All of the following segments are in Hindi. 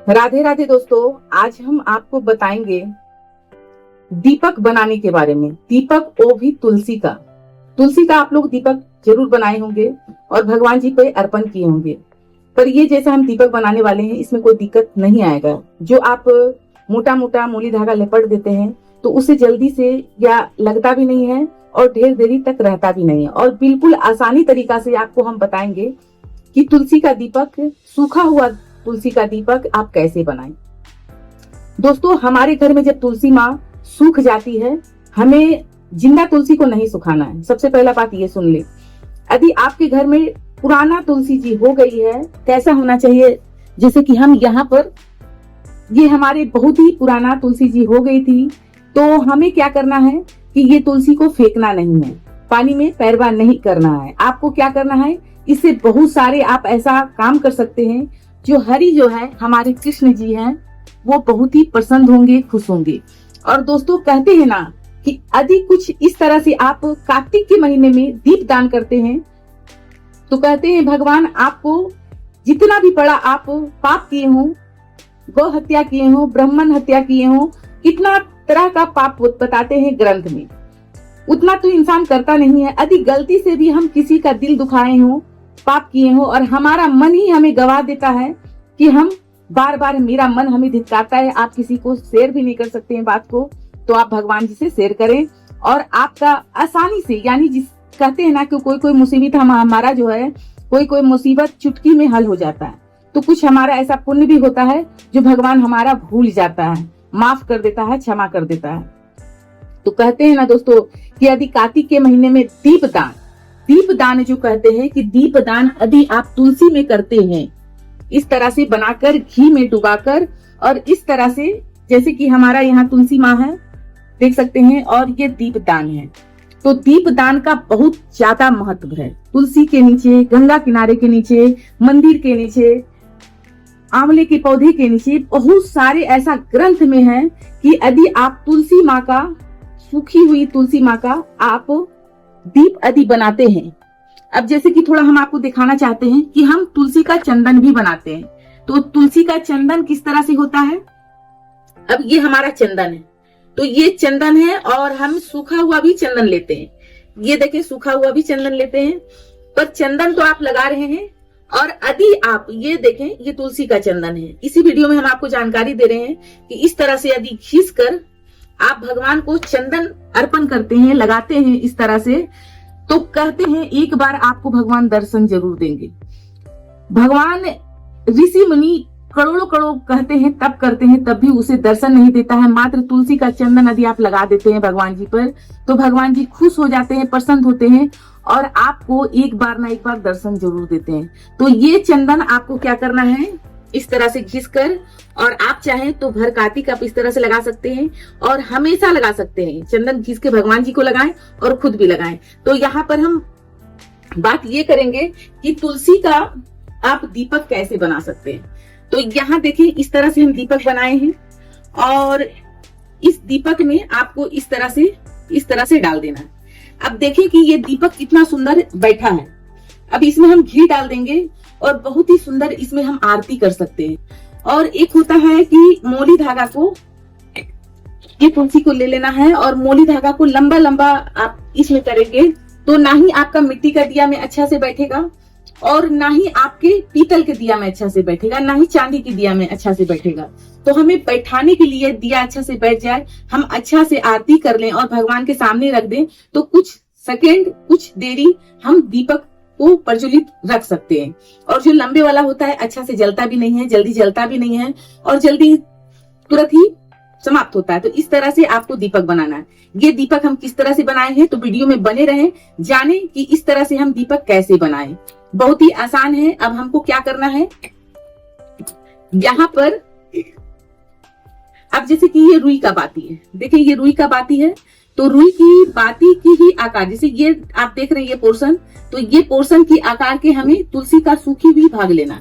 राधे राधे दोस्तों, आज हम आपको बताएंगे दीपक बनाने के बारे में। दीपक वो भी तुलसी का। तुलसी का आप लोग दीपक जरूर बनाए होंगे और भगवान जी पे अर्पण किए होंगे, पर ये जैसा हम दीपक बनाने वाले हैं इसमें कोई दिक्कत नहीं आएगा। जो आप मोटा मोटा मूली धागा लिपट देते हैं तो उसे जल्दी से या लगता भी नहीं है और ढेर देरी तक रहता भी नहीं है। और बिल्कुल आसानी तरीका से आपको हम बताएंगे कि तुलसी का दीपक, सूखा हुआ तुलसी का दीपक आप कैसे बनाएं। दोस्तों, हमारे घर में जब तुलसी माँ सूख जाती है, हमें जिंदा तुलसी को नहीं सुखाना है। सबसे पहला बात ये सुन ले। यदि आपके घर में पुराना तुलसी जी हो गई है, कैसा होना चाहिए, जैसे कि हम यहाँ पर ये हमारे बहुत ही पुराना तुलसी जी हो गई थी, तो हमें क्या करना है कि ये तुलसी को फेंकना नहीं है, पानी में पैरवा नहीं करना है। आपको क्या करना है, इससे बहुत सारे आप ऐसा काम कर सकते हैं जो हरि जो है हमारे कृष्ण जी हैं वो बहुत ही प्रसन्न होंगे, खुश होंगे। और दोस्तों, कहते हैं ना कि यदि कुछ इस तरह से आप कार्तिक के महीने में दीप दान करते हैं तो कहते हैं भगवान आपको जितना भी बड़ा आप पाप किए हो, गौ हत्या किए हो, ब्राह्मण हत्या किए हो, कितना तरह का पाप बताते हैं ग्रंथ में, उतना तो इंसान करता नहीं है। यदि गलती से भी हम किसी का दिल दुखाए हो, पाप किए हो, और हमारा मन ही हमें गवाह देता है कि हम बार बार, मेरा मन हमें धिक्कारता है, आप किसी को शेयर भी नहीं कर सकते हैं बात को, तो आप भगवान जी से शेयर करें और आपका आसानी से, यानी जिस कहते हैं ना कि कोई कोई मुसीबत हमारा जो है, कोई कोई मुसीबत चुटकी में हल हो जाता है, तो कुछ हमारा ऐसा पुण्य भी होता है जो भगवान हमारा भूल जाता है, माफ कर देता है, क्षमा कर देता है। तो कहते हैं ना दोस्तों कि यदि कार्तिक के महीने में दीपदान जो कहते हैं कि दीपदान यदि आप तुलसी में करते हैं, इस तरह से बनाकर घी में डुबाकर, और इस तरह से जैसे कि हमारा यहाँ तुलसी माँ है, देख सकते हैं, और ये दीपदान है। तो दीपदान का बहुत ज्यादा महत्व है। तुलसी के नीचे, गंगा किनारे के नीचे, मंदिर के नीचे, आंवले के पौधे के नीचे बहुत सारे ऐसा ग्रंथ में है कि यदि आप तुलसी माँ का, सूखी हुई तुलसी माँ का आप दीप यदि बनाते हैं, अब जैसे कि थोड़ा हम आपको दिखाना चाहते हैं कि हम तुलसी का चंदन भी बनाते हैं। तो तुलसी का चंदन किस तरह से होता है, अब ये हमारा चंदन है, तो ये चंदन है, और हम सूखा हुआ भी चंदन लेते हैं। ये देखें, सूखा हुआ भी चंदन लेते हैं, पर चंदन तो आप लगा रहे हैं, और यदि आप ये देखें, ये तुलसी का चंदन है। इसी वीडियो में हम आपको जानकारी दे रहे हैं कि इस तरह से यदि घिस कर आप भगवान को चंदन अर्पण करते हैं, लगाते हैं इस तरह से, तो कहते हैं एक बार आपको भगवान दर्शन जरूर देंगे। भगवान ऋषि मुनि करोड़ों करोड़ कहते हैं, तब करते हैं, तब भी उसे दर्शन नहीं देता है। मात्र तुलसी का चंदन यदि आप लगा देते हैं भगवान जी पर, तो भगवान जी खुश हो जाते हैं, प्रसन्न होते हैं, और आपको एक बार ना एक बार दर्शन जरूर देते हैं। तो ये चंदन आपको क्या करना है, इस तरह से घिस कर, और आप चाहें तो भर कार्तिक आप इस तरह से लगा सकते हैं, और हमेशा लगा सकते हैं। चंदन घिस के भगवान जी को लगाएं और खुद भी लगाएं। तो यहाँ पर हम बात ये करेंगे कि तुलसी का आप दीपक कैसे बना सकते हैं। तो यहाँ देखिए, इस तरह से हम दीपक बनाए हैं, और इस दीपक में आपको इस तरह से डाल देना है। अब देखिए कि ये दीपक कितना सुंदर बैठा है। अब इसमें हम घी डाल देंगे और बहुत ही सुंदर इसमें हम आरती कर सकते हैं। और एक होता है कि मोली धागा को, ये तुलसी को ले लेना है, और मोली धागा को लंबा लंबा आप इसमें करेंगे तो ना ही आपका मिट्टी का दिया में अच्छा से बैठेगा, और ना ही आपके पीतल के दिया में अच्छा से बैठेगा, ना ही चांदी के दिया में अच्छा से बैठेगा। तो हमें बैठाने के लिए दिया अच्छा से बैठ जाए, हम अच्छा से आरती कर लें और भगवान के सामने रख दें, तो कुछ सेकेंड, कुछ देरी हम दीपक को प्रज्वलित रख सकते हैं। और जो लंबे वाला होता है, अच्छा से जलता भी नहीं है, जल्दी जलता भी नहीं है, और जल्दी तुरंत ही समाप्त होता है। तो इस तरह से आपको दीपक बनाना है। ये दीपक हम किस तरह से बनाए हैं, तो वीडियो में बने रहें, जाने कि इस तरह से हम दीपक कैसे बनाएं। बहुत ही आसान है। अब हमको क्या करना है, यहाँ पर अब जैसे कि ये रुई का बाती है, देखिए ये रुई का बाती है, तो रुई की बाती की ही आकार, जैसे ये आप देख रहे हैं ये पोर्शन, तो ये पोर्शन की आकार के हमें तुलसी का सूखी भी भाग लेना।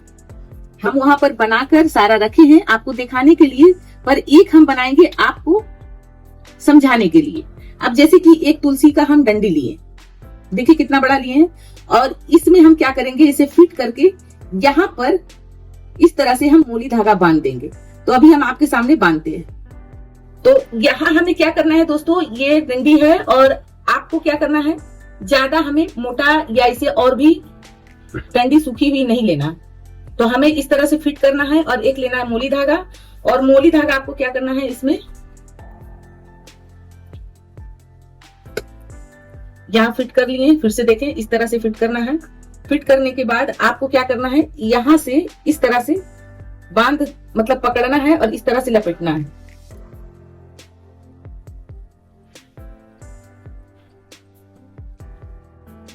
हम वहां पर बनाकर सारा रखे हैं आपको दिखाने के लिए, पर एक हम बनाएंगे आपको समझाने के लिए। अब जैसे कि एक तुलसी का हम डंडी लिए, देखिए कितना बड़ा लिए हैं, और इसमें हम क्या करेंगे, इसे फिट करके यहाँ पर इस तरह से हम मूली धागा बांध देंगे। तो अभी हम आपके सामने बांधते हैं। तो यहाँ हमें क्या करना है दोस्तों, ये डंडी है और आपको क्या करना है, ज्यादा हमें मोटा या इसे और भी डंडी सूखी हुई नहीं लेना। तो हमें इस तरह से फिट करना है और एक लेना है मूली धागा, और मूली धागा आपको क्या करना है, इसमें यहाँ फिट कर लिए। फिर से देखें, इस तरह से फिट करना है। फिट करने के बाद आपको क्या करना है, यहां से इस तरह से बांध मतलब पकड़ना है और इस तरह से लपेटना है।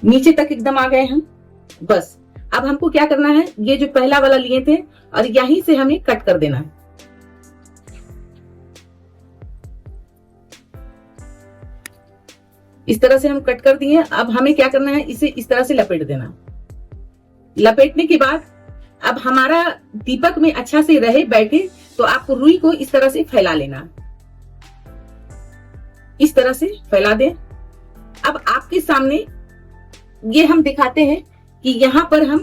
नीचे तक एकदम आ गए हम। बस अब हमको क्या करना है, ये जो पहला वाला लिए थे और यहीं से हमें कट कर देना है। इस तरह से हम कट कर दिए। अब हमें क्या करना है, इसे इस तरह से लपेट देना। लपेटने के बाद अब हमारा दीपक में अच्छा से रहे बैठे, तो आपको रुई को इस तरह से फैला लेना। इस तरह से फैला दें। अब आपके सामने ये हम दिखाते हैं कि यहाँ पर हम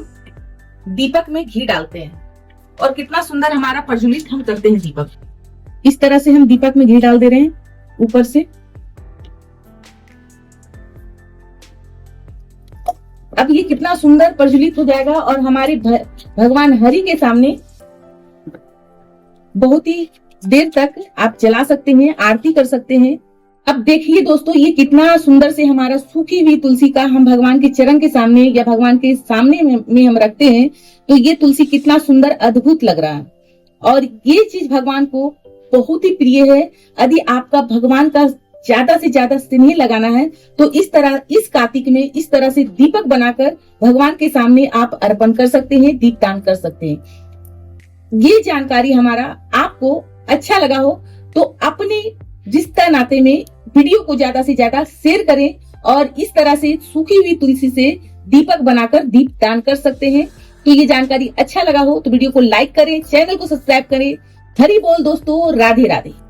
दीपक में घी डालते हैं और कितना सुंदर हमारा प्रज्वलित हम करते हैं दीपक। इस तरह से हम दीपक में घी डाल दे रहे हैं ऊपर से। अब ये कितना सुंदर प्रज्वलित हो जाएगा और हमारे भगवान हरि के सामने बहुत ही देर तक आप जला सकते हैं, आरती कर सकते हैं। अब देखिए दोस्तों, ये कितना सुंदर से हमारा सूखी हुई तुलसी का हम भगवान के चरण के सामने या भगवान के सामने में हम रखते हैं, तो ये तुलसी कितना सुंदर अद्भुत लग रहा है। और ये चीज भगवान को बहुत ही प्रिय है। यदि आपका भगवान का ज्यादा से ज्यादा स्नेह लगाना है, तो इस तरह इस कार्तिक में इस तरह से दीपक बनाकर भगवान के सामने आप अर्पण कर सकते हैं, दीपदान कर सकते हैं। ये जानकारी हमारा आपको अच्छा लगा हो तो अपने रिश्ता नाते में वीडियो को ज्यादा से ज्यादा शेयर करें और इस तरह से सूखी हुई तुलसी से दीपक बनाकर दीपदान कर सकते हैं। तो ये जानकारी अच्छा लगा हो तो वीडियो को लाइक करें, चैनल को सब्सक्राइब करें। हरि बोल दोस्तों, राधे राधे।